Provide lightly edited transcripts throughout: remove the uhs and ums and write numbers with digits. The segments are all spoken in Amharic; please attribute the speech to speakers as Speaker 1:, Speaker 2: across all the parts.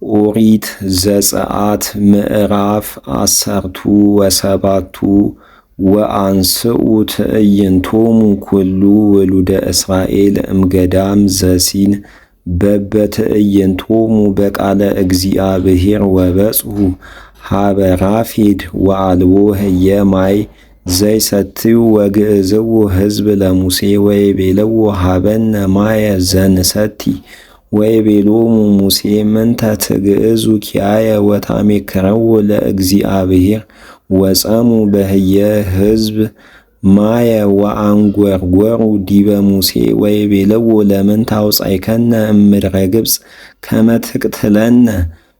Speaker 1: ኦሪት ዘጽአት ምዕራፍ 17 ወአንስኡ ትዕይንቶሙ ኩሉ ውሉደ እስራኤል እምገዳም ዘሲን በበትዕይንቶሙ በቃለ እግዚአብሔር ወበጽሑ ሀበ ራፊድ ወአልቦ ህየማይ ዘይሰትዩ ወግዕዝዎ ሕዝብ ለሙሴ ወይቤልዎ ሀበነ ማየ ዘንሰቲ ወይቤሎሙ ሙሴ ምንተ ትግዕዙ ኪያየ ወታሜክረዎ ለእግዚአብሔር ወጸሙ በህየ ሕዝብ ማየ ወአንጐርጐሩ ዲበ ሙሴ ወይቤልዎ ለምን ታውጻእከነ እምድረ ግብጽ ከመ ትቅትለነ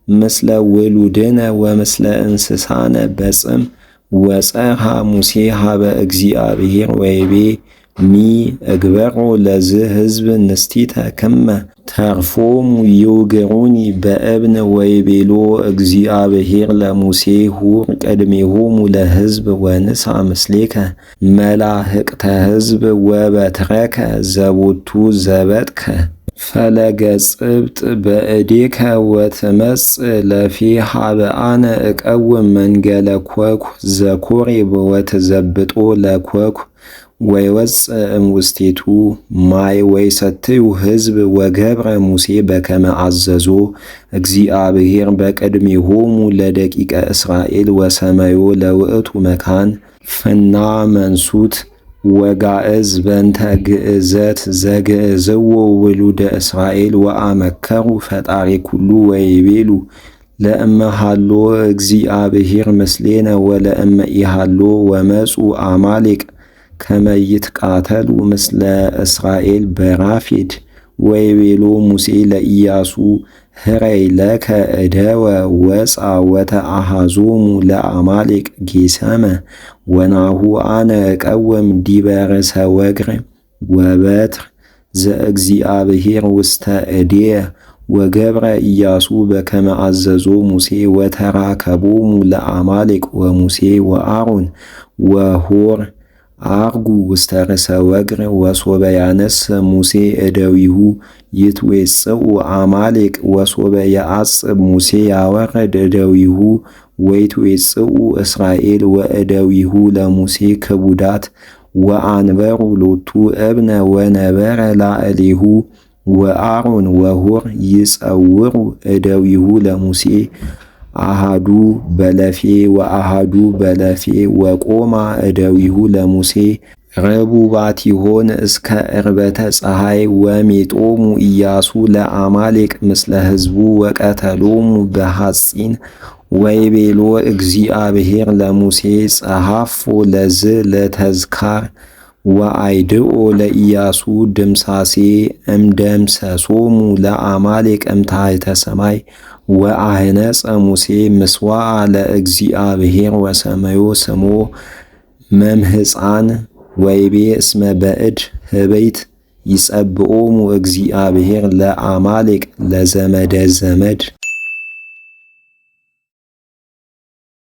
Speaker 1: ምስለ ውሉድነ ወምስለ እንስሳነ በጽም ወጸርሃ ሙሴ ሀበ እግዚአብሔር ወይቤ ሚ እግበሮ ለዝ ሕዝብ ንስቲተ ክመ ተርፎሙ ይውግሩኒ በእብን ወይቤሎ እግዚአብሔር ለሙሴ ሁር ቅድሜሆሙ ለሕዝብ ወንሳ ምስሌከ መላህቅተ ሕዝብ ወበትረከ ዘቦቱ ዘበጥከ ፈለገ ጽብጥ በእዴከ ወትመጽእ ለፌ ሀበ አነ እቀውም መንገለ ኮኩ ዘኮሬብ ወትዘብጦ ለኮኩ ወይወፅእ እምውስቴቱ ማይ ወይሰትዩ ሕዝብ ወገብረ ሙሴ በከመ አዘዞ እግዚአብሔር በቅድሜሆሙ ለደቂቀ እስራኤል ወሰመዮ ለውእቱ መካን ፍና መንሱት ወጋዕዝ በንተ ግዕዘት ዘግዕዝዎ ውሉደ እስራኤል ወአመከሩ ፈጣሪ ኩሉ ወይቤሉ ለእመ ሃሎ እግዚአብሔር ምስሌነ ወለእመ ኢሃሎ ወመፁ አማሌቅ ከመ ይትቃተሉ ምስለ እስራኤል በራፊድ ወይቤሎ ሙሴ ለኢያሱ ህረይ ለከ እደወ ወፃ ወተአሃዞሙ ለአማሌቅ ጌሰመ ወናሁ አነ እቀውም ዲበ ርእሰ ወግር ወበትር ዘእግዚአብሔር ውስተ እዴየ ወገብረ ኢያሱ በከመ አዘዞ ሙሴ ወተራከቦሙ ለአማሌቅ ወሙሴ ወአሮን ወሆር አርጉ ውስተ ርእሰ ወግር ወሶበ ያነስ ሙሴ እደዊሁ ይትዌጽኡ አማሌቅ ወሶበ ያዕጽብ ሙሴ ያወረድ እደዊሁ ወይትዌጽኡ እስራኤል ወእደዊሁ ለሙሴ ክቡዳት ወአንበሩ ሎቱ እብነ ወነበረ ላዕሌሁ ወአሮን ወሆር ይጸውሩ እደዊሁ ለሙሴ አሃዱ በለፌ ወአሃዱ በለፌ ወቆማ እደዊሁ ለሙሴ ረቡባቲሆን እስከ ዕርበተ ፀሐይ ወሜጦሙ ኢያሱ ለአማሌቅ ምስለ ሕዝቡ ወቀተሎሙ በሐጺን ወይቤሎ እግዚአብሔር ለሙሴ ጸሐፎ ለዝ ለተዝካር ወአይድኦ ለኢያሱ ድምሳሴ እምደምሰሶሙ ለአማሌቅ እምታሕተ ሰማይ ወአህነጸ ሙሴ ምስዋዓ ለእግዚአብሔር ወሰመዮ ስሞ መምህፃን ወይቤ እስመ በእድ ህበይት ይጸብኦሙ እግዚአብሔር ለአማሌቅ ለዘመደ ዘመድ